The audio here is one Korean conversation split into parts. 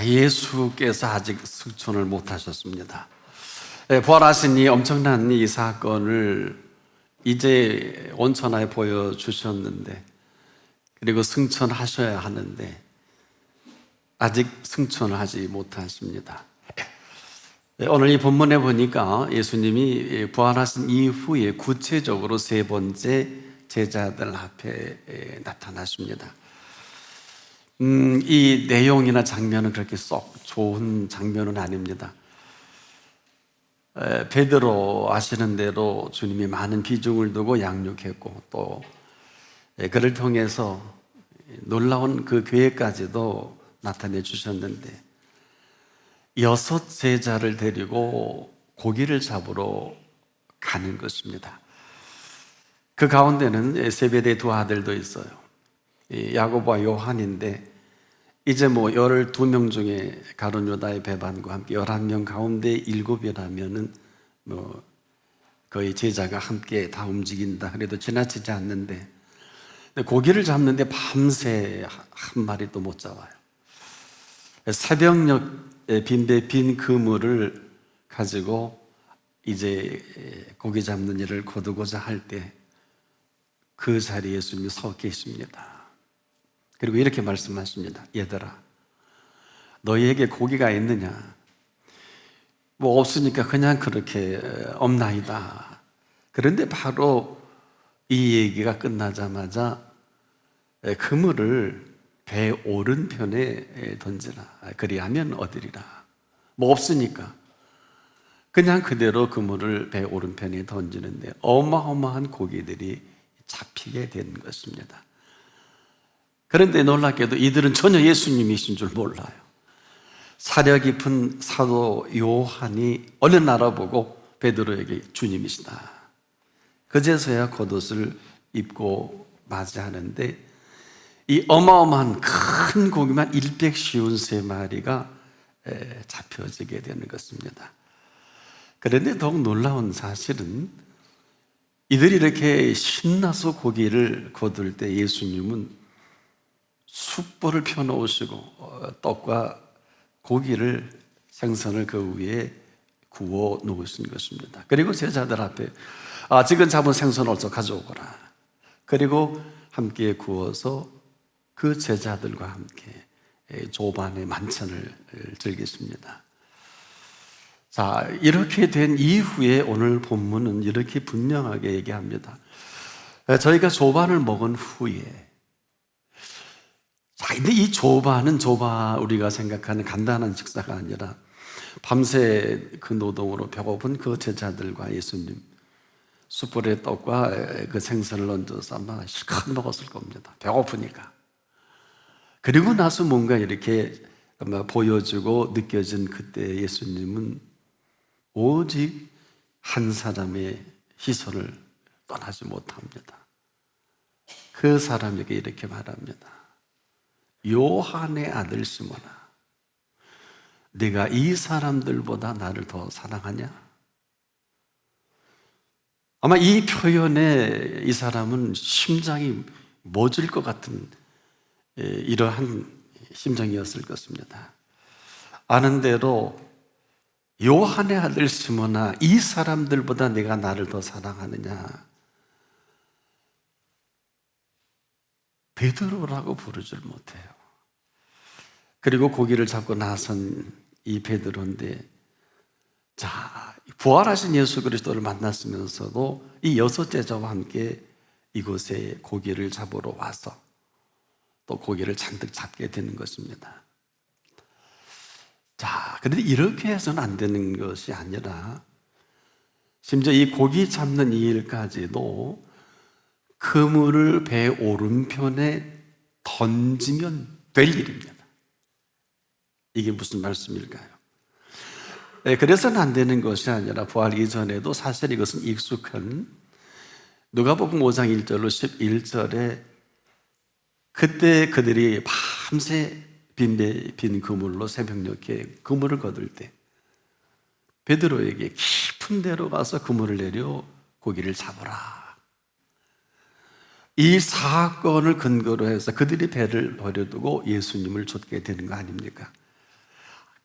예수께서 아직 승천을 못하셨습니다. 부활하신 이 엄청난 이 사건을 이제 온천하에 보여주셨는데, 그리고 승천하셔야 하는데 아직 승천을 하지 못하십니다. 오늘 이 본문에 보니까 예수님이 부활하신 이후에 구체적으로 세 번째 제자들 앞에 나타나십니다. 이 내용이나 장면은 그렇게 썩 좋은 장면은 아닙니다. 베드로 아시는 대로 주님이 많은 비중을 두고 양육했고, 또 그를 통해서 놀라운 그 계획까지도 나타내 주셨는데, 6 제자를 데리고 고기를 잡으러 가는 것입니다. 그 가운데는 세베대의 2 아들도 있어요. 야고보와 요한인데, 이제 12명 중에 가룟 유다의 배반과 함께 11명 가운데 7이라면은 거의 제자가 함께 다 움직인다 그래도 지나치지 않는데, 고기를 잡는데 밤새 한 마리도 못 잡아요. 새벽녘에 빈 그물을 가지고 이제 고기 잡는 일을 거두고자 할 때 그 자리에 예수님이 서 계십니다. 그리고 이렇게 말씀하십니다. 얘들아, 너희에게 고기가 있느냐? 없으니까 그냥 그렇게 없나이다. 그런데 바로 이 얘기가 끝나자마자 그물을 배 오른편에 던지라. 그리하면 얻으리라. 없으니까 그냥 그대로 그물을 배 오른편에 던지는데 어마어마한 고기들이 잡히게 된 것입니다. 그런데 놀랍게도 이들은 전혀 예수님이신 줄 몰라요. 사려 깊은 사도 요한이 얼른 알아보고 베드로에게 주님이시다. 그제서야 겉옷을 입고 맞이하는데, 이 어마어마한 큰 고기만 153마리가 잡혀지게 되는 것입니다. 그런데 더욱 놀라운 사실은 이들이 이렇게 신나서 고기를 거둘 때 예수님은 숯불을 펴놓으시고 떡과 고기를, 생선을 그 위에 구워 놓으신 것입니다. 그리고 제자들 앞에 지금 잡은 생선 어서 가져오거라. 그리고 함께 구워서 그 제자들과 함께 조반의 만찬을 즐겼습니다. 자, 이렇게 된 이후에 오늘 본문은 이렇게 분명하게 얘기합니다. 저희가 조반을 먹은 후에, 자, 근데 이 조반은 우리가 생각하는 간단한 식사가 아니라 밤새 그 노동으로 배고픈 그 제자들과 예수님, 숯불에 떡과 그 생선을 얹어서 아마 실컷 먹었을 겁니다. 배고프니까. 그리고 나서 뭔가 이렇게 보여주고 느껴진 그때 예수님은 오직 한 사람의 시선을 떠나지 못합니다. 그 사람에게 이렇게 말합니다. 요한의 아들 시몬아, 네가 이 사람들보다 나를 더 사랑하냐? 아마 이 표현에 이 사람은 심장이 멎을 것 같은 이러한 심정이었을 것입니다. 아는 대로 요한의 아들 시몬아, 이 사람들보다 내가 나를 더 사랑하느냐? 베드로라고 부르질 못해요. 그리고 고기를 잡고 나선 이 베드로인데, 자, 부활하신 예수 그리스도를 만났으면서도 이 6 제자와 함께 이곳에 고기를 잡으러 와서 또 고기를 잔뜩 잡게 되는 것입니다. 자, 그런데 이렇게 해서는 안 되는 것이 아니라, 심지어 이 고기 잡는 이 일까지도 그물을 배 오른편에 던지면 될 일입니다. 이게 무슨 말씀일까요? 그래서는 안 되는 것이 아니라 부활 이전에도 사실 이것은 익숙한 누가복음 5장 1절로 11절에 그때 그들이 밤새 빈 그물로 새벽녘에 그물을 거둘 때 베드로에게 깊은 데로 가서 그물을 내려 고기를 잡으라. 이 사건을 근거로 해서 그들이 배를 버려두고 예수님을 쫓게 되는 거 아닙니까?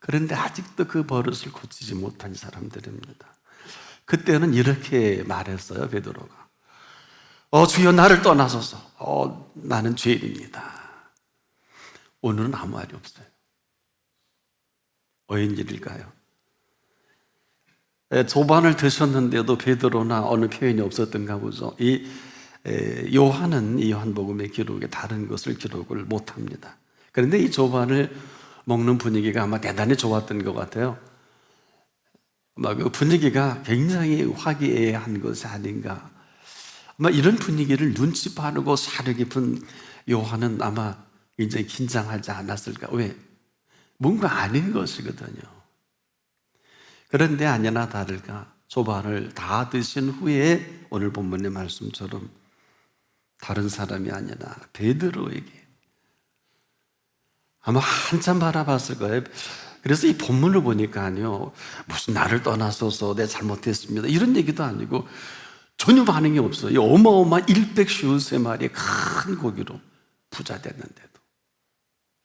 그런데 아직도 그 버릇을 고치지 못한 사람들입니다. 그때는 이렇게 말했어요, 베드로가. 주여 나를 떠나소서. 나는 죄인입니다. 오늘은 아무 말이 없어요. 웬일일까요? 조반을 드셨는데도 베드로나 어느 표현이 없었던가 보죠. 요한은 이 요한복음의 기록에 다른 것을 기록을 못합니다. 그런데 이 조반을 먹는 분위기가 아마 대단히 좋았던 것 같아요. 아마 그 분위기가 굉장히 화기애애한 것이 아닌가. 아마 이런 분위기를 눈치 빠르고 사려 깊은 요한은 아마 굉장히 긴장하지 않았을까. 왜? 뭔가 아닌 것이거든요. 그런데 아니나 다를까 조반을 다 드신 후에 오늘 본문의 말씀처럼 다른 사람이 아니라 베드로에게 아마 한참 바라봤을 거예요. 그래서 이 본문을 보니까요, 무슨 나를 떠나소서 내 잘못했습니다 이런 얘기도 아니고 전혀 반응이 없어요. 이 어마어마한 153마리의 큰 고기로 부자 됐는데도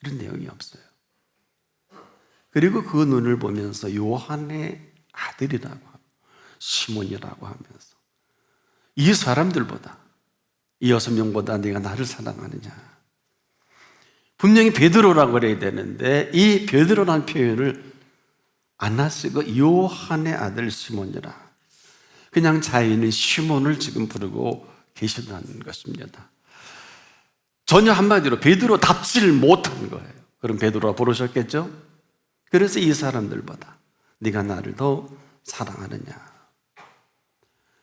이런 내용이 없어요. 그리고 그 눈을 보면서 요한의 아들이라고 하고 시몬이라고 하면서 이 사람들보다 이 6명보다 네가 나를 사랑하느냐. 분명히 베드로라고 그래야 되는데 이 베드로라는 표현을 안 쓰고 요한의 아들 시몬이라 그냥 자인은 시몬을 지금 부르고 계신다는 것입니다. 전혀 한마디로 베드로답지를 못한 거예요. 그럼 베드로가 부르셨겠죠? 그래서 이 사람들보다 네가 나를 더 사랑하느냐.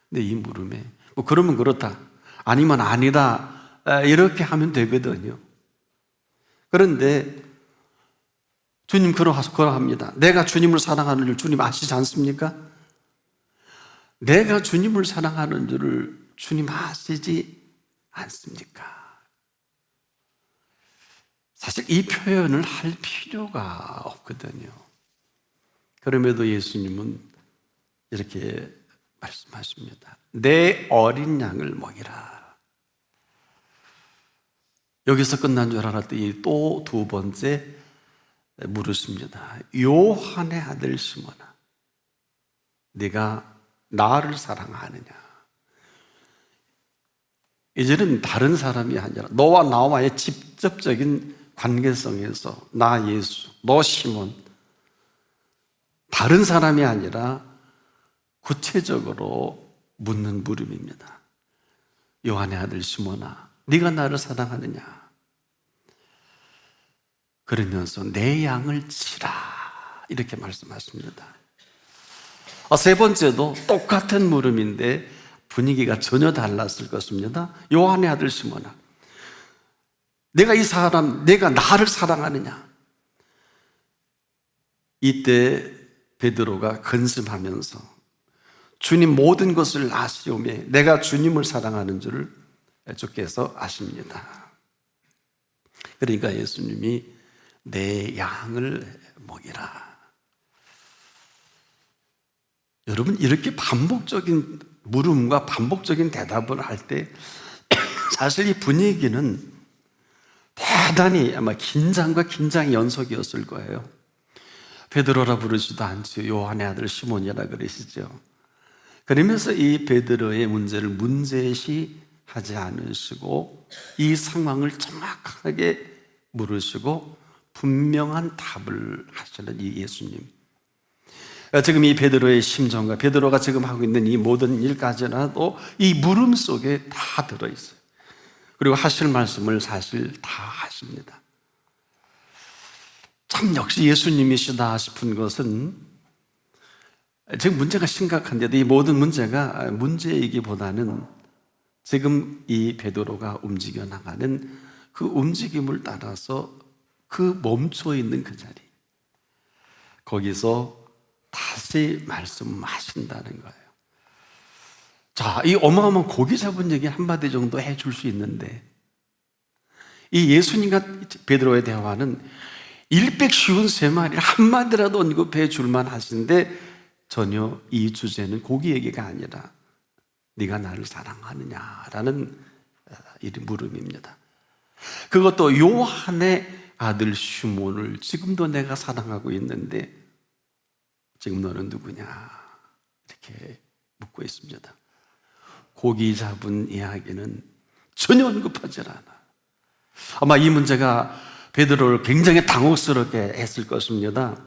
근데 이 물음에 그러면 그렇다 아니면 아니다 이렇게 하면 되거든요. 그런데 주님 그러합니다. 내가 주님을 사랑하는 줄 주님 아시지 않습니까? 내가 주님을 사랑하는 줄을 주님 아시지 않습니까? 사실 이 표현을 할 필요가 없거든요. 그럼에도 예수님은 이렇게 말씀하십니다. 내 어린 양을 먹이라. 여기서 끝난 줄 알았더니 또 두 번째 물으십니다. 요한의 아들 시몬아, 네가 나를 사랑하느냐? 이제는 다른 사람이 아니라 너와 나와의 직접적인 관계성에서 나 예수, 너 시몬, 다른 사람이 아니라 구체적으로 묻는 물음입니다. 요한의 아들 시몬아, 네가 나를 사랑하느냐? 그러면서 내 양을 치라 이렇게 말씀하십니다. 세 번째도 똑같은 물음인데 분위기가 전혀 달랐을 것입니다. 요한의 아들 시몬아, 내가 나를 사랑하느냐? 이때 베드로가 근심하면서 주님 모든 것을 아시오매 내가 주님을 사랑하는 줄을 주께서 아십니다. 그러니까 예수님이 내 양을 먹이라. 여러분, 이렇게 반복적인 물음과 반복적인 대답을 할 때 사실 이 분위기는 대단히 아마 긴장과 긴장의 연속이었을 거예요. 베드로라 부르지도 않죠. 요한의 아들 시몬이라 그러시죠. 그러면서 이 베드로의 문제를 문제시하지 않으시고 이 상황을 정확하게 물으시고 분명한 답을 하시는 이 예수님. 지금 이 베드로의 심정과 베드로가 지금 하고 있는 이 모든 일까지라도 이 물음 속에 다 들어있어요. 그리고 하실 말씀을 사실 다 하십니다. 참 역시 예수님이시다 싶은 것은 지금 문제가 심각한데도 이 모든 문제가 문제이기보다는 지금 이 베드로가 움직여 나가는 그 움직임을 따라서 그 멈춰 있는 그 자리, 거기서 다시 말씀하신다는 거예요. 자, 이 어마어마한 고기 잡은 얘기 한마디 정도 해줄 수 있는데 이 예수님과 베드로의 대화는 153마리를 한마디라도 언급해 줄만 하신데 전혀 이 주제는 고기 얘기가 아니라 네가 나를 사랑하느냐라는 이 물음입니다. 그것도 요한의 아들 시몬을 지금도 내가 사랑하고 있는데 지금 너는 누구냐? 이렇게 묻고 있습니다. 고기 잡은 이야기는 전혀 언급하지 않아. 아마 이 문제가 베드로를 굉장히 당혹스럽게 했을 것입니다.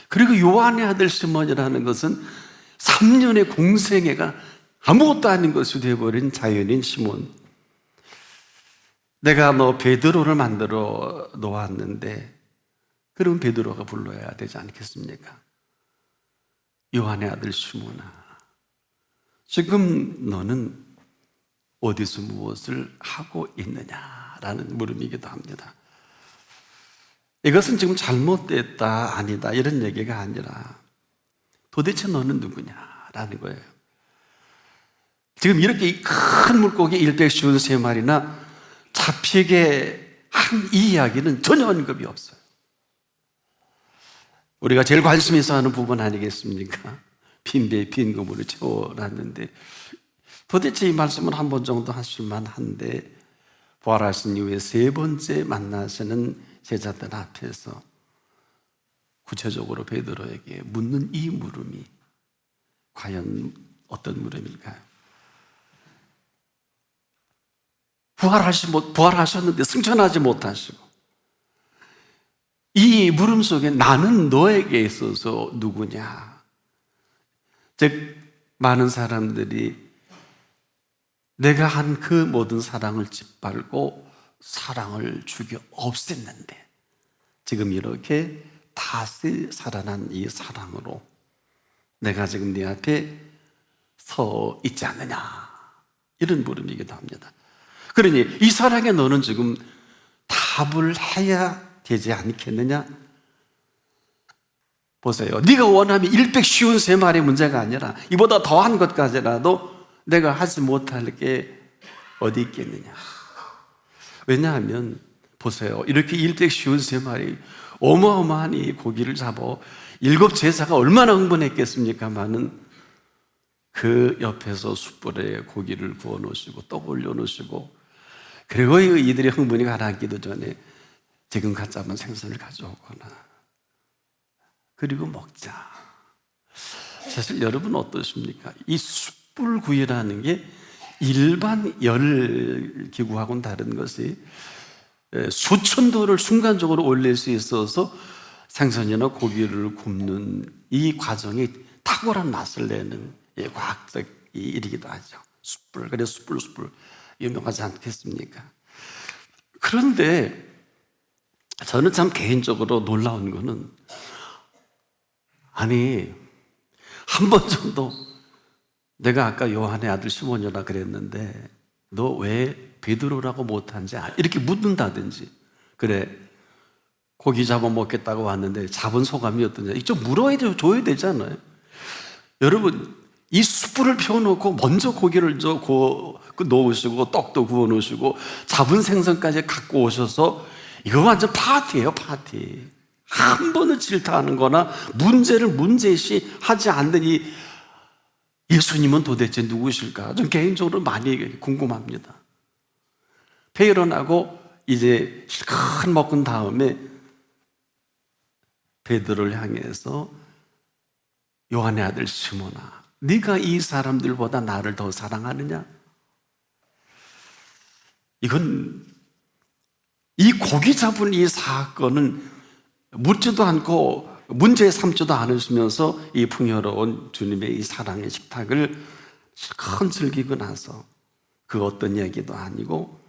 그리고 요한의 아들 시몬이라는 것은 3년의 공생애가 아무것도 아닌 것이 되어버린 자연인 시몬. 내가 너 베드로를 만들어 놓았는데 그럼 베드로가 불러야 되지 않겠습니까? 요한의 아들 시몬아, 지금 너는 어디서 무엇을 하고 있느냐라는 물음이기도 합니다. 이것은 지금 잘못됐다, 아니다 이런 얘기가 아니라 도대체 너는 누구냐라는 거예요. 지금 이렇게 큰 물고기 153마리나 잡히게 한 이 이야기는 전혀 언급이 없어요. 우리가 제일 관심 있어 하는 부분 아니겠습니까? 빈 배에 빈 그물을 채워놨는데 도대체 이 말씀을 한 번 정도 하실만 한데 부활하신 이후에 세 번째 만나시는 제자들 앞에서 구체적으로 베드로에게 묻는 이 물음이 과연 어떤 물음일까요? 부활하셨는데 승천하지 못하시고 이 물음 속에 나는 너에게 있어서 누구냐? 즉 많은 사람들이 내가 한 그 모든 사랑을 짓밟고 사랑을 죽여 없앴는데 지금 이렇게 다시 살아난 이 사랑으로 내가 지금 네 앞에 서 있지 않느냐, 이런 물음이기도 합니다. 그러니 이 사랑에 너는 지금 답을 해야 되지 않겠느냐? 보세요. 네가 원하면 153마리 문제가 아니라 이보다 더한 것까지라도 내가 하지 못할 게 어디 있겠느냐? 왜냐하면 보세요. 이렇게 153마리 어마어마한 이 고기를 잡아 7 제자가 얼마나 흥분했겠습니까마는 그 옆에서 숯불에 고기를 구워 놓으시고 떡 올려 놓으시고 그리고 이들의 흥분이 가라앉기도 전에 지금 갓 잡은 생선을 가져오거나 그리고 먹자. 사실 여러분 어떠십니까? 이 숯불구이라는 게 일반 열기구하고는 다른 것이 수천 도를 순간적으로 올릴 수 있어서 생선이나 고기를 굽는 이 과정이 탁월한 맛을 내는 과학적 일이기도 하죠. 숯불, 그래서 숯불 유명하지 않겠습니까? 그런데 저는 참 개인적으로 놀라운 거는 아니 한 번 정도 내가 아까 요한의 아들 시몬이라 그랬는데 너 왜 베드로라고 못한지 이렇게 묻는다든지 그래 고기 잡아먹겠다고 왔는데 잡은 소감이 어떠냐 좀 물어줘야 되잖아요. 여러분 이 숯불을 펴놓고 먼저 고기를 넣으시고 떡도 구워 놓으시고 잡은 생선까지 갖고 오셔서 이거 완전 파티예요, 파티. 한 번을 질타하는 거나 문제를 문제시 하지 않는 이 예수님은 도대체 누구실까? 좀 개인적으로 많이 궁금합니다. 배 일어나고 이제 실컷 먹은 다음에 베드로를 향해서 요한의 아들 시몬아, 네가 이 사람들보다 나를 더 사랑하느냐? 이건 이 고기 잡은 이 사건은 묻지도 않고 문제 삼지도 않으시면서 이 풍요로운 주님의 이 사랑의 식탁을 실컷 즐기고 나서 그 어떤 얘기도 아니고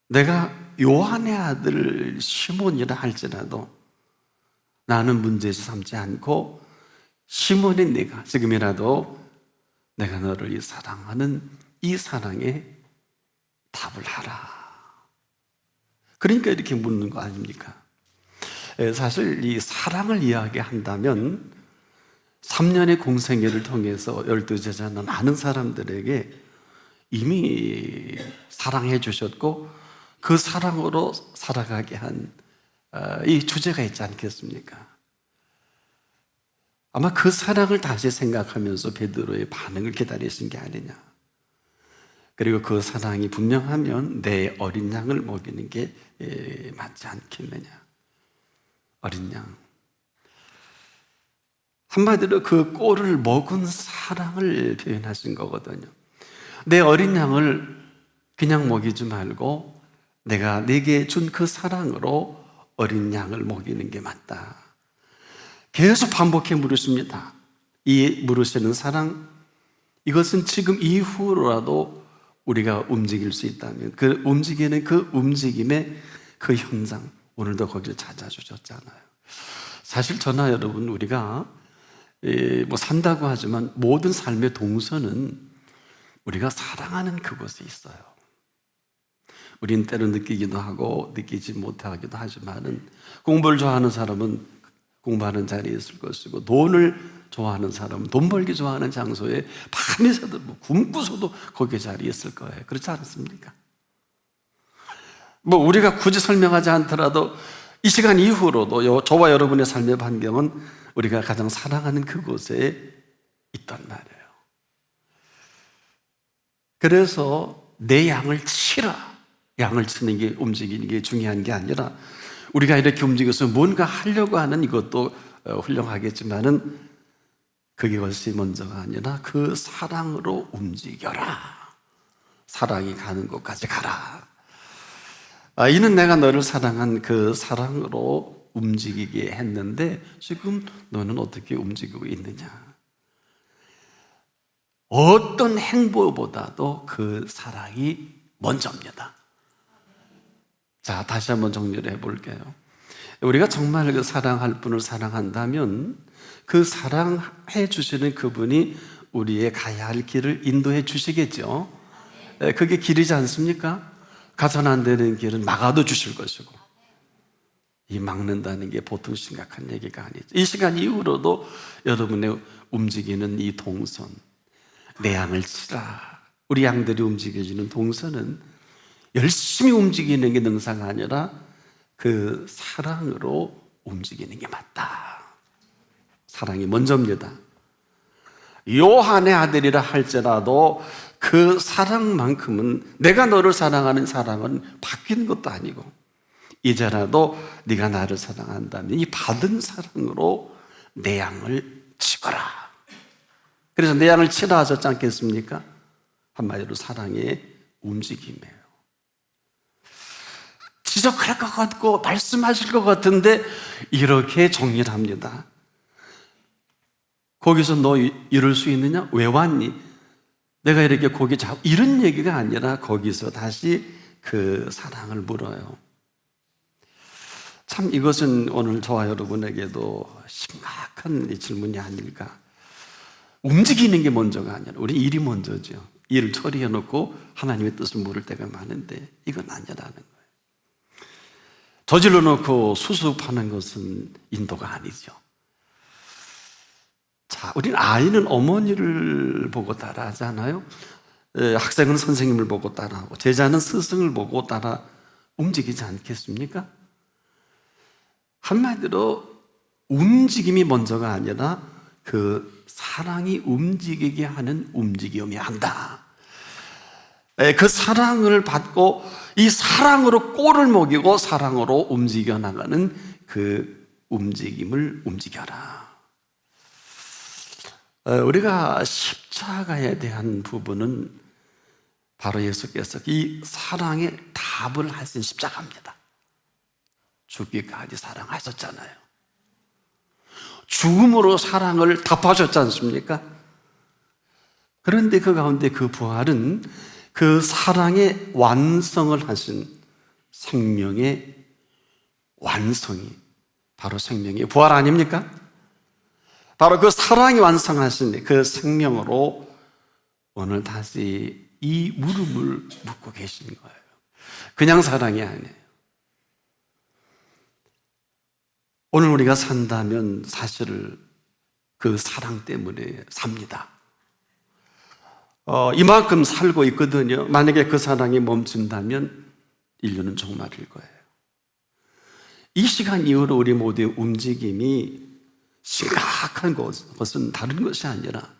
내가 요한의 아들 시몬이라 할지라도 나는 문제 삼지 않고 시몬인 네가 지금이라도 내가 너를 사랑하는 이 사랑에 답을 하라. 그러니까 이렇게 묻는 거 아닙니까? 사실 이 사랑을 이야기한다면 3년의 공생애를 통해서 12제자는 많은 사람들에게 이미 사랑해 주셨고 그 사랑으로 살아가게 한 이 주제가 있지 않겠습니까? 아마 그 사랑을 다시 생각하면서 베드로의 반응을 기다리신 게 아니냐. 그리고 그 사랑이 분명하면 내 어린 양을 먹이는 게 맞지 않겠느냐. 어린 양. 한마디로 그 꼴을 먹은 사랑을 표현하신 거거든요. 내 어린 양을 그냥 먹이지 말고 내가 내게 준 그 사랑으로 어린 양을 먹이는 게 맞다. 계속 반복해 물으십니다. 이 물으시는 사랑, 이것은 지금 이후로라도 우리가 움직일 수 있다면 그 움직이는 그 움직임의 그 현장, 오늘도 거기를 찾아주셨잖아요. 사실 저나 여러분, 우리가 뭐 산다고 하지만 모든 삶의 동선은 우리가 사랑하는 그곳에 있어요. 우린 때로 느끼기도 하고 느끼지 못하기도 하지만은, 공부를 좋아하는 사람은 공부하는 자리에 있을 것이고, 돈을 좋아하는 사람은 돈 벌기 좋아하는 장소에 밤에서도 굶고서도 거기 자리에 있을 거예요. 그렇지 않습니까? 뭐 우리가 굳이 설명하지 않더라도 이 시간 이후로도 저와 여러분의 삶의 반경은 우리가 가장 사랑하는 그곳에 있단 말이에요. 그래서 내 양을 치라. 양을 치는 게, 움직이는 게 중요한 게 아니라, 우리가 이렇게 움직여서 뭔가 하려고 하는 이것도 훌륭하겠지만은 그것이 먼저가 아니라 그 사랑으로 움직여라. 사랑이 가는 곳까지 가라. 이는 내가 너를 사랑한 그 사랑으로 움직이게 했는데 지금 너는 어떻게 움직이고 있느냐. 어떤 행보보다도 그 사랑이 먼저입니다. 자, 다시 한번 정리를 해볼게요. 우리가 정말 그 사랑할 분을 사랑한다면 그 사랑해 주시는 그분이 우리의 가야 할 길을 인도해 주시겠죠. 그게 길이지 않습니까? 가선 안 되는 길은 막아도 주실 것이고, 이 막는다는 게 보통 심각한 얘기가 아니죠. 이 시간 이후로도 여러분의 움직이는 이 동선, 내 양을 치라. 우리 양들이 움직여지는 동선은 열심히 움직이는 게 능사가 아니라 그 사랑으로 움직이는 게 맞다. 사랑이 먼저입니다. 요한의 아들이라 할지라도 그 사랑만큼은, 내가 너를 사랑하는 사랑은 바뀌는 것도 아니고, 이제라도 네가 나를 사랑한다면 이 받은 사랑으로 내 양을 치거라. 그래서 내 양을 치라 하셨지 않겠습니까? 한마디로 사랑의 움직임이에요. 지적할 것 같고 말씀하실 것 같은데 이렇게 정리를 합니다. 거기서 너 이럴 수 있느냐? 왜 왔니? 내가 이렇게 고기 잡고, 이런 얘기가 아니라 거기서 다시 그 사랑을 물어요. 참 이것은 오늘 저와 여러분에게도 심각한 질문이 아닐까. 움직이는 게 먼저가 아니라 우리 일이 먼저죠. 일을 처리해 놓고 하나님의 뜻을 물을 때가 많은데 이건 아니라는 거예요. 저질러 놓고 수습하는 것은 인도가 아니죠. 자, 우리는 아이는 어머니를 보고 따라하잖아요. 학생은 선생님을 보고 따라하고, 제자는 스승을 보고 따라 움직이지 않겠습니까? 한마디로 움직임이 먼저가 아니라 그 사랑이 움직이게 하는 움직임이 한다. 그 사랑을 받고 이 사랑으로 꼴을 먹이고 사랑으로 움직여 나가는 그 움직임을 움직여라. 우리가 십자가에 대한 부분은 바로 예수께서 이 사랑의 답을 하신 십자가입니다. 죽기까지 사랑하셨잖아요. 죽음으로 사랑을 답하셨지 않습니까? 그런데 그 가운데 그 부활은 그 사랑의 완성을 하신 생명의 완성이 바로 생명의 부활 아닙니까? 바로 그 사랑이 완성하신 그 생명으로 오늘 다시 이 물음을 묻고 계신 거예요. 그냥 사랑이 아니에요. 오늘 우리가 산다면 사실 그 사랑 때문에 삽니다. 이만큼 살고 있거든요. 만약에 그 사랑이 멈춘다면 인류는 종말일 거예요. 이 시간 이후로 우리 모두의 움직임이 심각한 것은 다른 것이 아니라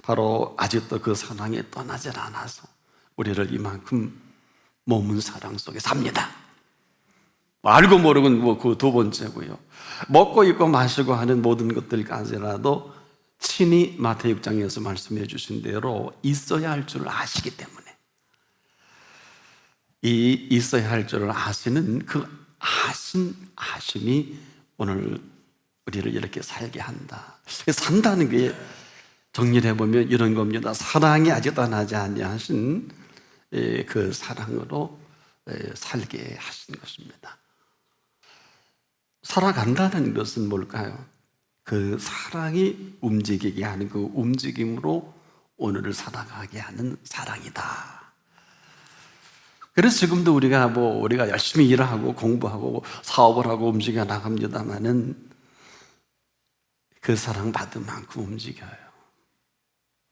바로 아직도 그 사랑에 떠나질 않아서 우리를 이만큼 머문 사랑 속에 삽니다. 알고 모르고 그 두 번째고요. 먹고 입고 마시고 하는 모든 것들까지라도 친히 마태복음 6장에서 말씀해 주신 대로 있어야 할 줄을 아시기 때문에, 이 있어야 할 줄을 아시는 그 아심이 오늘 우리를 이렇게 살게 한다. 산다는 게 정리를 해보면 이런 겁니다. 사랑이 아직 떠나지 아니하신 그 사랑으로 살게 하신 것입니다. 살아간다는 것은 뭘까요? 그 사랑이 움직이게 하는 그 움직임으로 오늘을 살아가게 하는 사랑이다. 그래서 지금도 우리가 열심히 일하고 공부하고 사업을 하고 움직여 나갑니다만은 그 사랑 받은 만큼 움직여요.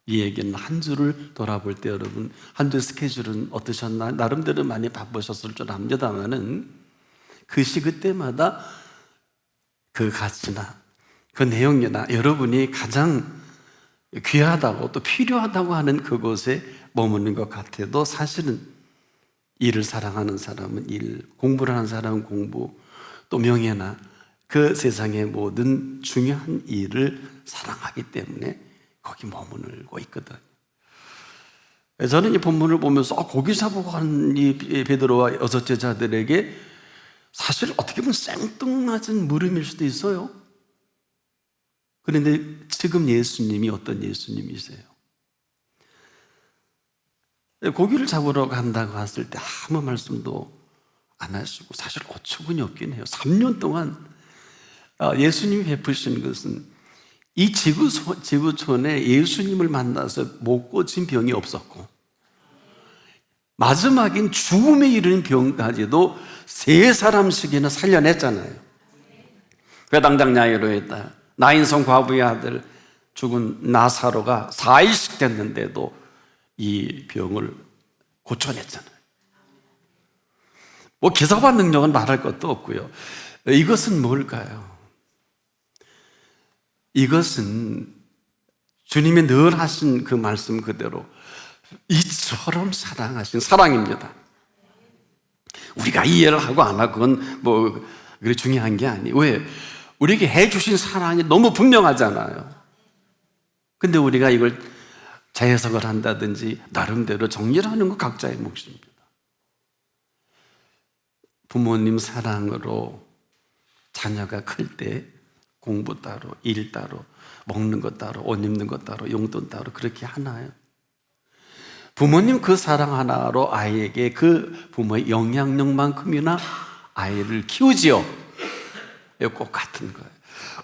이 얘기는 한 주를 돌아볼 때 여러분, 한 주 스케줄은 어떠셨나? 나름대로 많이 바쁘셨을 줄 압니다만은 그 시기 때마다 그 가치나 그 내용이나 여러분이 가장 귀하다고 또 필요하다고 하는 그곳에 머무는 것 같아도 사실은 일을 사랑하는 사람은 일, 공부를 하는 사람은 공부, 또 명예나 그 세상의 모든 중요한 일을 사랑하기 때문에 거기 머무르고 있거든. 저는 이 본문을 보면서 고기 잡으러 간 이 베드로와 여섯 제자들에게 사실 어떻게 보면 생뚱맞은 물음일 수도 있어요. 그런데 지금 예수님이 어떤 예수님이세요? 고기를 잡으러 간다고 했을 때 아무 말씀도 안 하시고 사실 어처구니 없긴 해요. 3년 동안 예수님이 베푸신 것은 이 지구촌에 예수님을 만나서 못 고친 병이 없었고, 마지막인 죽음에 이르는 병까지도 3사람씩이나 살려냈잖아요. 회당장 야이로의 딸, 나인성 과부의 아들 죽은 나사로가 4일씩 됐는데도 이 병을 고쳐냈잖아요. 기사와 능력은 말할 것도 없고요. 이것은 뭘까요? 이것은 주님이 늘 하신 그 말씀 그대로 이처럼 사랑하신 사랑입니다. 우리가 이해를 하고 안 하고 그건 그게 중요한 게 아니에요. 왜? 우리에게 해주신 사랑이 너무 분명하잖아요. 근데 우리가 이걸 재해석을 한다든지 나름대로 정리를 하는 거 각자의 몫입니다. 부모님 사랑으로 자녀가 클 때 공부 따로, 일 따로, 먹는 것 따로, 옷 입는 것 따로, 용돈 따로 그렇게 하나요? 부모님 그 사랑 하나로 아이에게 그 부모의 영향력만큼이나 아이를 키우지요. 꼭 같은 거예요.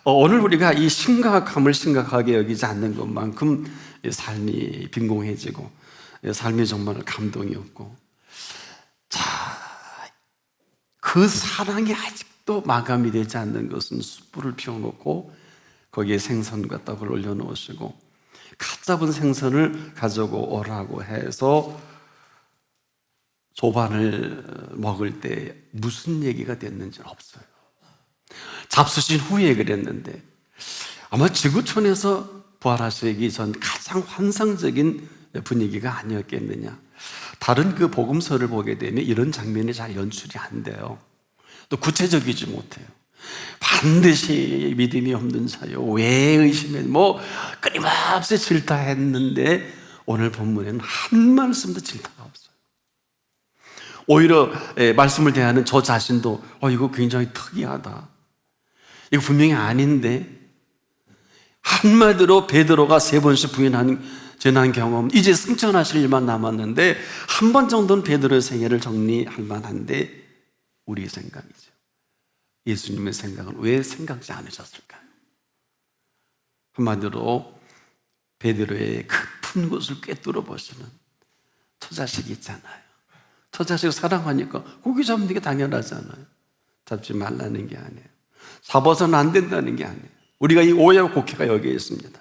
오늘 우리가 이 심각함을 심각하게 여기지 않는 것만큼 삶이 빈공해지고 삶이 정말 감동이 없고, 자, 그 사랑이 아직도 마감이 되지 않는 것은 숯불을 피워놓고 거기에 생선과 떡을 올려놓으시고 갓 잡은 생선을 가지고 오라고 해서 조반을 먹을 때 무슨 얘기가 됐는지는 없어요. 잡수신 후에 그랬는데 아마 지구촌에서 부활하시기 전 가장 환상적인 분위기가 아니었겠느냐. 다른 그 복음서를 보게 되면 이런 장면이 잘 연출이 안 돼요. 또 구체적이지 못해요. 반드시 믿음이 없는 자요, 왜 의심해, 끊임없이 질타했는데 오늘 본문에는 한 말씀도 질타가 없어요. 오히려 말씀을 대하는 저 자신도 이거 굉장히 특이하다, 이거 분명히 아닌데, 한마디로 베드로가 3번씩 부인하는 지난 경험, 이제 승천하실 일만 남았는데 한 번 정도는 베드로의 생애를 정리할 만한데 우리 생각이죠. 예수님의 생각은 왜 생각지 않으셨을까요? 한마디로 베드로의 깊은 곳을 꿰뚫어 보시는 처자식이 있잖아요. 처자식 사랑하니까 고기 잡는 게 당연하잖아요. 잡지 말라는 게 아니에요. 잡아서는 안 된다는 게 아니에요. 우리가 이 오해와 곡해가 여기에 있습니다.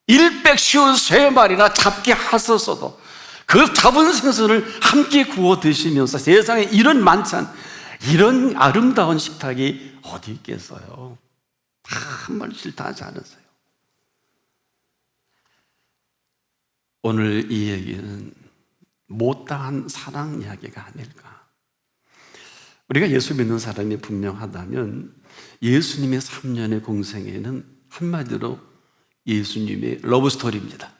153마리나 잡게 하셨어도 그 잡은 생선을 함께 구워 드시면서 세상에 이런 만찬, 이런 아름다운 식탁이 어디 있겠어요? 다 한 말 싫다 하지 않으세요? 오늘 이 얘기는 못다한 사랑 이야기가 아닐까. 우리가 예수 믿는 사람이 분명하다면 예수님의 3년의 공생애는 한마디로 예수님의 러브스토리입니다.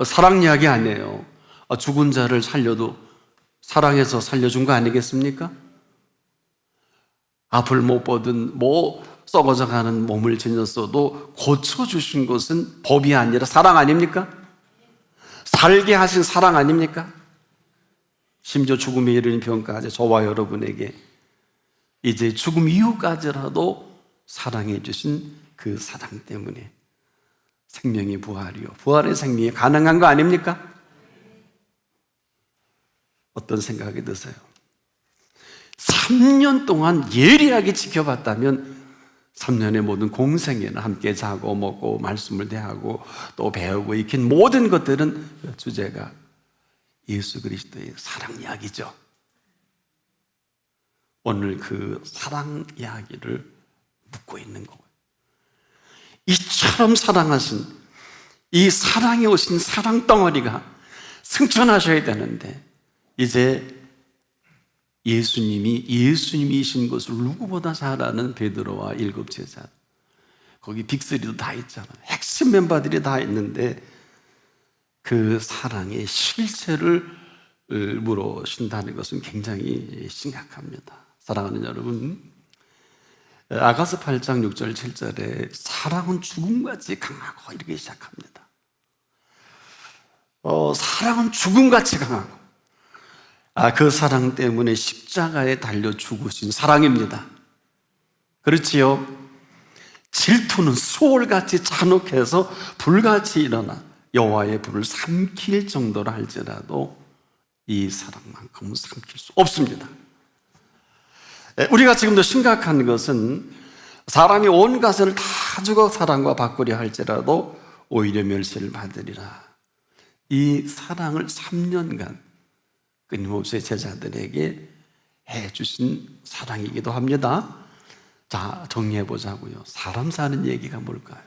사랑 이야기 아니에요. 죽은 자를 살려도 사랑해서 살려준 거 아니겠습니까? 앞을 못 보든 썩어져 가는 몸을 지녔어도 고쳐주신 것은 법이 아니라 사랑 아닙니까? 살게 하신 사랑 아닙니까? 심지어 죽음에 이르는 병까지 저와 여러분에게 이제 죽음 이후까지라도 사랑해 주신 그 사랑 때문에 생명이 부활이요, 부활의 생명이 가능한 거 아닙니까? 어떤 생각이 드세요? 3년 동안 예리하게 지켜봤다면 3년의 모든 공생애는 함께 자고 먹고 말씀을 대하고 또 배우고 익힌 모든 것들은 주제가 예수 그리스도의 사랑 이야기죠. 오늘 그 사랑 이야기를 묻고 있는 거예요. 이처럼 사랑하신 이 사랑에 오신 사랑 덩어리가 승천하셔야 되는데 이제 예수님이신 것을 누구보다 잘 아는 베드로와 7 제자, 거기 빅3도 다 있잖아요. 핵심 멤버들이 다 있는데 그 사랑의 실체를 물으신다는 것은 굉장히 심각합니다. 사랑하는 여러분, 아가서 8장 6절 7절에 사랑은 죽음같이 강하고 이렇게 시작합니다. 사랑은 죽음같이 강하고 그 사랑 때문에 십자가에 달려 죽으신 사랑입니다. 그렇지요? 질투는 수월같이 잔혹해서 불같이 일어나 여호와의 불을 삼킬 정도로 할지라도 이 사랑만큼은 삼킬 수 없습니다. 우리가 지금도 심각한 것은 사람이 온 가세를 다 주고 사랑과 바꾸려 할지라도 오히려 멸시를 받으리라. 이 사랑을 3년간 끊임없이 제자들에게 해주신 사랑이기도 합니다. 자, 정리해 보자고요. 사람 사는 얘기가 뭘까요?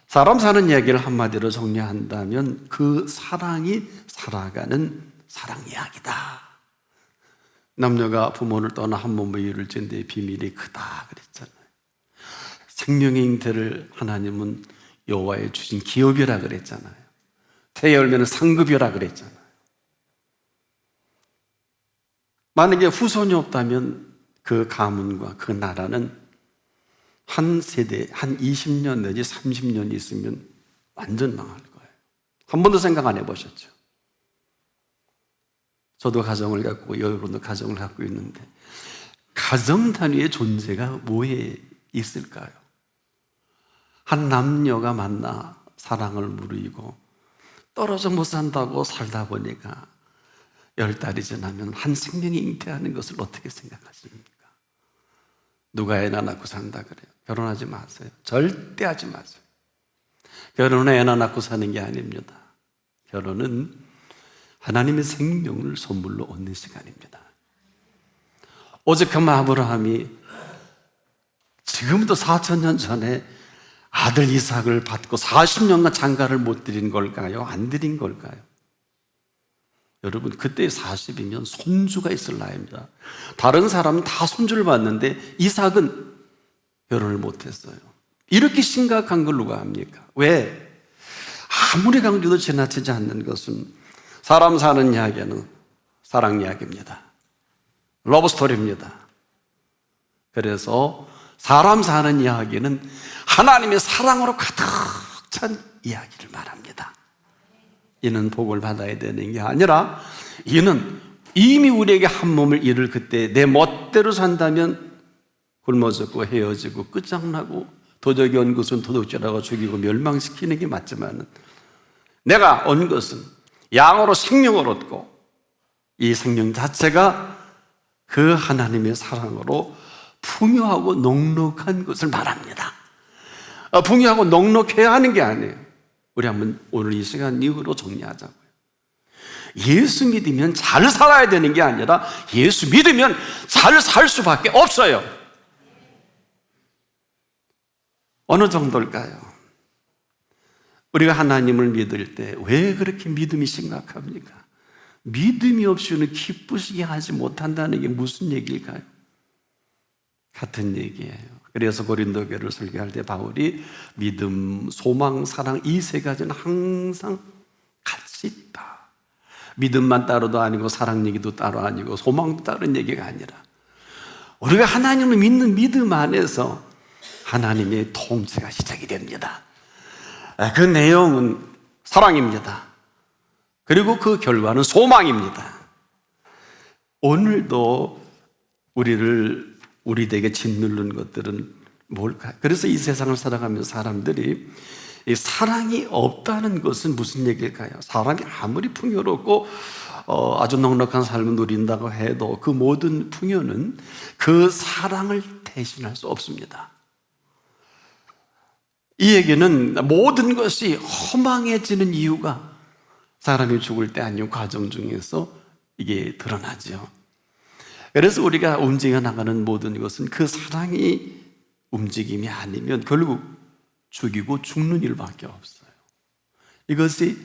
사람 사는 얘기를 한마디로 정리한다면 그 사랑이 살아가는 사랑 이야기다. 남녀가 부모를 떠나 한 몸의 이를 찐 데 비밀이 크다 그랬잖아요. 생명의 잉태를 하나님은 여호와의 주신 기업이라 그랬잖아요. 태의 열매는 상급이라 그랬잖아요. 만약에 후손이 없다면 그 가문과 그 나라는 한 세대, 한 20년 내지 30년 있으면 완전 망할 거예요. 한 번도 생각 안 해보셨죠? 저도 가정을 갖고 여러분도 가정을 갖고 있는데 가정 단위의 존재가 뭐에 있을까요? 한 남녀가 만나 사랑을 무르이고 떨어져 못 산다고 살다 보니까 10달이 지나면 한 생명이 잉태하는 것을 어떻게 생각하십니까? 누가 애나 낳고 산다 그래요? 결혼하지 마세요. 절대 하지 마세요. 결혼은 애나 낳고 사는 게 아닙니다. 결혼은 하나님의 생명을 선물로 얻는 시간입니다. 오죽하면 아브라함이 지금부터 4,000년 전에 아들 이삭을 받고 40년간 장가를 못 드린 걸까요? 안 드린 걸까요? 여러분, 그때 40이면 손주가 있을 나이입니다. 다른 사람은 다 손주를 받는데 이삭은 결혼을 못했어요. 이렇게 심각한 걸 누가 합니까? 왜? 아무리 강조도 지나치지 않는 것은 사람 사는 이야기는 사랑 이야기입니다. 러브스토리입니다. 그래서 사람 사는 이야기는 하나님의 사랑으로 가득 찬 이야기를 말합니다. 이는 복을 받아야 되는 게 아니라 이는 이미 우리에게 한 몸을 이룰 그때 내 멋대로 산다면 굶어 죽고 헤어지고 끝장나고 도적이 온 것은 도둑질하고 죽이고 멸망시키는 게 맞지만 내가 온 것은 양으로 생명을 얻고 이 생명 자체가 그 하나님의 사랑으로 풍요하고 넉넉한 것을 말합니다. 풍요하고 넉넉해야 하는 게 아니에요. 우리 한번 오늘 이 시간 이후로 정리하자고요. 예수 믿으면 잘 살아야 되는 게 아니라 예수 믿으면 잘 살 수밖에 없어요. 어느 정도일까요? 우리가 하나님을 믿을 때 왜 그렇게 믿음이 심각합니까? 믿음이 없이는 기쁘시게 하지 못한다는 게 무슨 얘기일까요? 같은 얘기예요. 그래서 고린도 교회를 설교할 때 바울이 믿음, 소망, 사랑 이 세 가지는 항상 같이 있다. 믿음만 따로도 아니고 사랑 얘기도 따로 아니고 소망도 다른 얘기가 아니라 우리가 하나님을 믿는 믿음 안에서 하나님의 통치가 시작이 됩니다. 그 내용은 사랑입니다. 그리고 그 결과는 소망입니다. 오늘도 우리에게 짓누른 것들은 뭘까? 그래서 이 세상을 살아가면서 사람들이 이 사랑이 없다는 것은 무슨 얘기일까요? 사람이 아무리 풍요롭고 아주 넉넉한 삶을 누린다고 해도 그 모든 풍요는 그 사랑을 대신할 수 없습니다. 이 얘기는 모든 것이 허망해지는 이유가 사람이 죽을 때 아니면 과정 중에서 이게 드러나죠. 그래서 우리가 움직여 나가는 모든 것은 그 사랑이 움직임이 아니면 결국 죽이고 죽는 일밖에 없어요. 이것이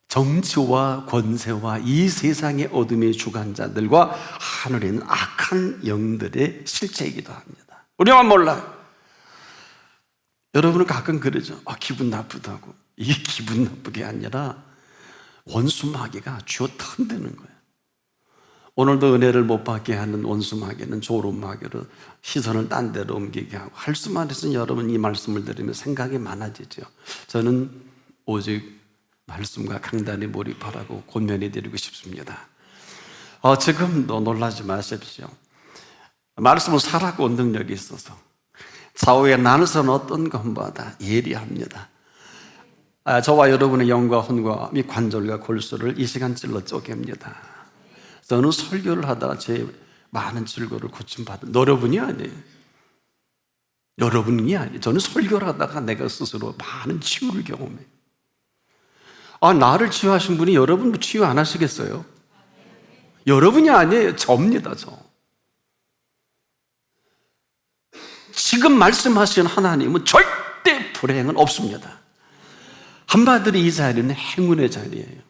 정치와 권세와 이 세상의 어둠의 주관자들과 하늘에 있는 악한 영들의 실체이기도 합니다. 우리만 몰라요. 여러분은 가끔 그러죠. 기분 나쁘다고. 이게 기분 나쁘게 아니라 원수 마귀가 쥐어 턴대는 거예요. 오늘도 은혜를 못 받게 하는 원수 마귀는 조롱 마귀로 시선을 딴 데로 옮기게 하고 할 수만 있으면 여러분 이 말씀을 들으면 생각이 많아지죠. 저는 오직 말씀과 강단에 몰입하라고 권면해 드리고 싶습니다. 지금도 놀라지 마십시오. 말씀은 살아있고 능력이 있어서 좌우에 나눠서는 어떤 것보다 예리합니다. 저와 여러분의 영과 혼과 및 관절과 골수를 이 시간 찔러 쪼갭니다. 저는 설교를 하다가 제 많은 질고를 고침받은 여러분이 아니에요. 여러분이 아니에요. 저는 설교를 하다가 내가 스스로 많은 치유를 경험해요. 나를 치유하신 분이 여러분 치유 안 하시겠어요? 여러분이 아니에요. 저입니다. 저. 지금 말씀하신 하나님은 절대 불행은 없습니다. 한마디로 이 자리는 행운의 자리예요.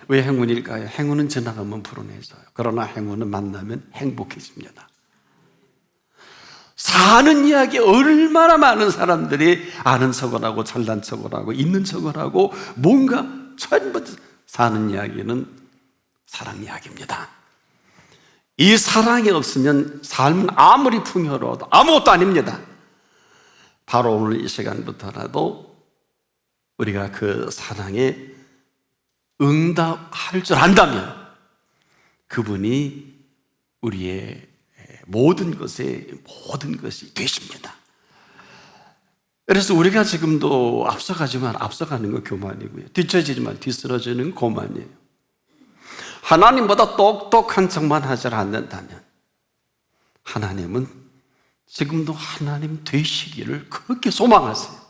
왜 행운일까요? 행운은 지나가면 불운해져요. 그러나 행운은 만나면 행복해집니다. 사는 이야기 얼마나 많은 사람들이 아는 척을 하고 잘난 척을 하고 있는 척을 하고 뭔가 전부 사는 이야기는 사랑 이야기입니다. 이 사랑이 없으면 삶은 아무리 풍요로워도 아무것도 아닙니다. 바로 오늘 이 시간부터라도 우리가 그 사랑에 응답할 줄 안다면 그분이 우리의 모든 것이 되십니다. 그래서 우리가 지금도 앞서가지만 앞서가는 거 교만이고요. 뒤처지지만 뒤쓰러지는 고만이에요. 하나님보다 똑똑한 척만 하지 않는다면 하나님은 지금도 하나님 되시기를 그렇게 소망하세요.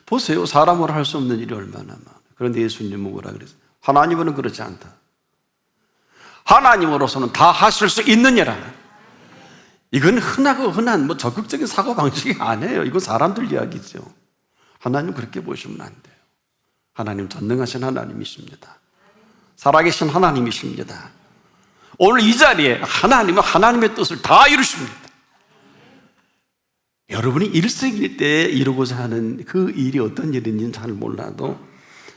보세요. 사람으로 할 수 없는 일이 얼마나 많아요. 그런데 예수님은 뭐라 그랬어요? 하나님은 그렇지 않다. 하나님으로서는 다 하실 수 있는 일이라. 이건 흔한 적극적인 사고방식이 아니에요. 이건 사람들 이야기죠. 하나님 그렇게 보시면 안 돼요. 하나님 전능하신 하나님이십니다. 살아계신 하나님이십니다. 오늘 이 자리에 하나님은 하나님의 뜻을 다 이루십니다. 여러분이 일생일 때 이루고자 하는 그 일이 어떤 일인지는 잘 몰라도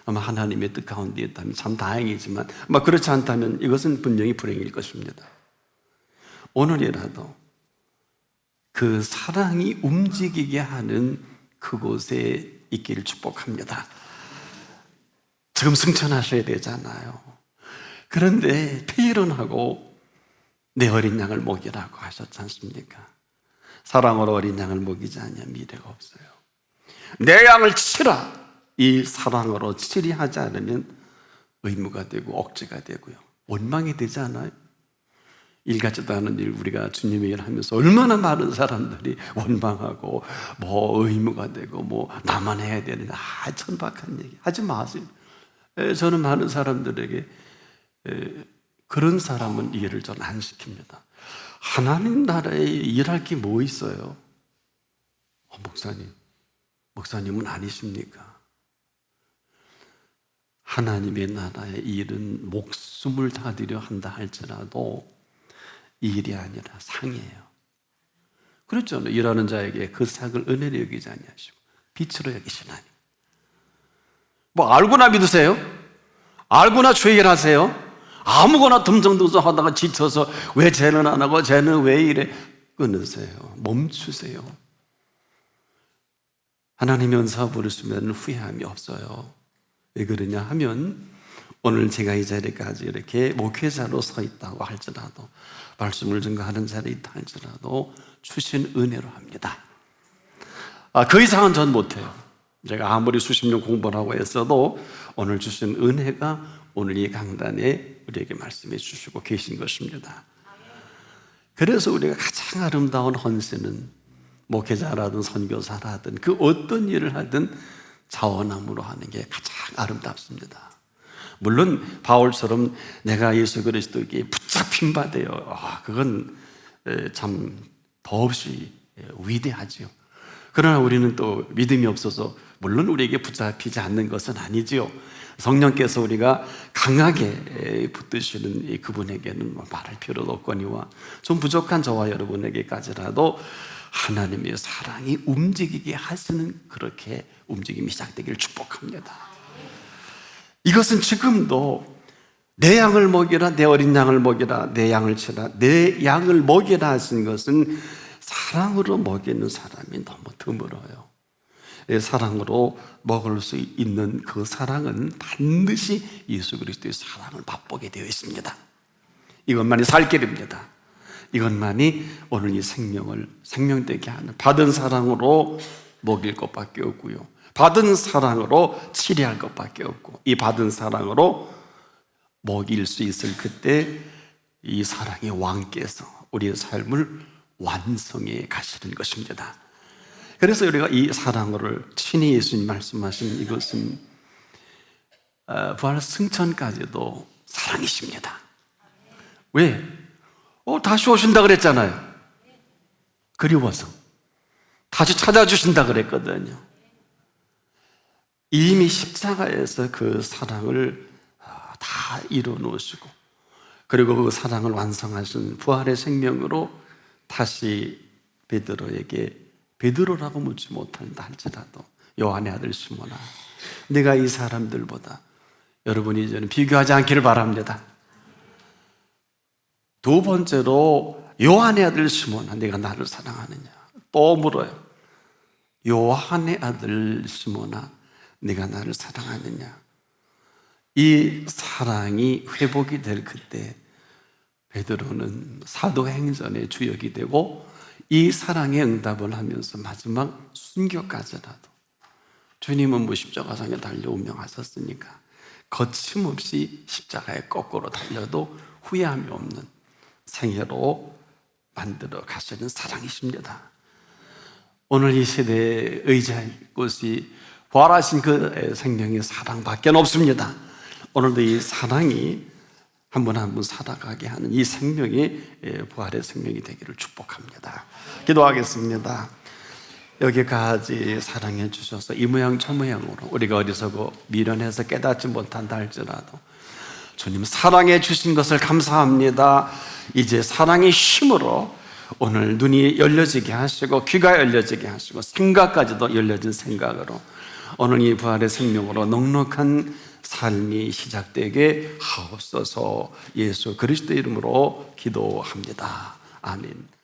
아마 하나님의 뜻 가운데 있다면 참 다행이지만 그렇지 않다면 이것은 분명히 불행일 것입니다. 오늘이라도 그 사랑이 움직이게 하는 그곳에 있기를 축복합니다. 지금 승천하셔야 되잖아요. 그런데 폐일은하고 내 어린 양을 먹이라고 하셨지 않습니까? 사랑으로 어린 양을 먹이지 않으면 미래가 없어요. 내 양을 치라. 이 사랑으로 치리하지 않으면 의무가 되고 억지가 되고요. 원망이 되지 않아요? 일 같지도 않은 일 우리가 주님의 일을 하면서 얼마나 많은 사람들이 원망하고 의무가 되고 나만 해야 되는 천박한 얘기 하지 마세요. 저는 많은 사람들에게 그런 사람은 이해를 전 안 시킵니다. 하나님 나라에 일할 게 뭐 있어요? 목사님은 아니십니까? 하나님의 나라의 일은 목숨을 다드려 한다 할지라도 이 일이 아니라 상이에요. 그렇죠. 일하는 자에게 그 상을 은혜로 여기지 아니하시고 빛으로 여기신 하나님. 뭐 알고나 믿으세요? 알고나 죄결하세요? 아무거나 듬성듬성 하다가 지쳐서 왜 쟤는 안 하고 쟤는 왜 이래? 끊으세요. 멈추세요. 하나님의 은사 부르시면 후회함이 없어요. 왜 그러냐 하면 오늘 제가 이 자리까지 이렇게 목회자로 서 있다고 할지라도, 말씀을 증거하는 자리에 있다 할지라도 주신 은혜로 합니다. 그 이상은 전 못해요. 제가 아무리 수십 년 공부를 하고 했어도 오늘 주신 은혜가 오늘 이 강단에 우리에게 말씀해 주시고 계신 것입니다. 그래서 우리가 가장 아름다운 헌신은 목회자라든 선교사라든 그 어떤 일을 하든 자원함으로 하는 게 가장 아름답습니다. 물론 바울처럼 내가 예수 그리스도에게 붙잡힌 바 되어, 그건 참 더없이 위대하지요. 그러나 우리는 또 믿음이 없어서 물론 우리에게 붙잡히지 않는 것은 아니지요. 성령께서 우리가 강하게 붙드시는 그분에게는 말할 필요도 없거니와 좀 부족한 저와 여러분에게까지라도 하나님의 사랑이 움직이게 하시는 그렇게 움직임이 시작되기를 축복합니다. 이것은 지금도 내 양을 먹이라, 내 어린 양을 먹이라, 내 양을 치라, 내 양을 먹이라 하신 것은 사랑으로 먹이는 사람이 너무 드물어요. 사랑으로 먹을 수 있는 그 사랑은 반드시 예수 그리스도의 사랑을 맛보게 되어 있습니다. 이것만이 살 길입니다. 이것만이 오늘 이 생명을 생명되게 하는, 받은 사랑으로 먹일 것밖에 없고요, 받은 사랑으로 치료할 것밖에 없고, 이 받은 사랑으로 먹일 수 있을 그때 이 사랑의 왕께서 우리의 삶을 완성해 가시는 것입니다. 그래서 우리가 이 사랑을 친히 예수님 말씀하신 이것은 부활 승천까지도 사랑이십니다. 왜? 다시 오신다 그랬잖아요. 그리워서 다시 찾아주신다 그랬거든요. 이미 십자가에서 그 사랑을 다 이루어 놓으시고, 그리고 그 사랑을 완성하신 부활의 생명으로 다시 베드로에게, 베드로라고 묻지 못한다 할지라도 요한의 아들 시몬아, 내가 이 사람들보다, 여러분이 저는 비교하지 않기를 바랍니다. 두 번째로 요한의 아들 시몬아, 내가 나를 사랑하느냐? 또 물어요. 요한의 아들 시몬아, 내가 나를 사랑하느냐? 이 사랑이 회복이 될 그때 베드로는 사도행전의 주역이 되고, 이 사랑의 응답을 하면서 마지막 순교까지라도, 주님은 뭐 십자가상에 달려 운명하셨으니까 거침없이 십자가에 거꾸로 달려도 후회함이 없는 생애로 만들어 가시는 사랑이십니다. 오늘 이 시대에 의지할 곳이 부활하신 그 생명의 사랑밖에 없습니다. 오늘도 이 사랑이 한 분 한 분 살아가게 하는 이 생명이 부활의 생명이 되기를 축복합니다. 기도하겠습니다. 여기까지 사랑해 주셔서 이 모양 저 모양으로 우리가 어리석어 미련해서 깨닫지 못한다 할지라도 주님 사랑해 주신 것을 감사합니다. 이제 사랑의 힘으로 오늘 눈이 열려지게 하시고 귀가 열려지게 하시고 생각까지도 열려진 생각으로 오늘 이 부활의 생명으로 넉넉한 삶이 시작되게 하옵소서. 예수 그리스도 이름으로 기도합니다. 아멘.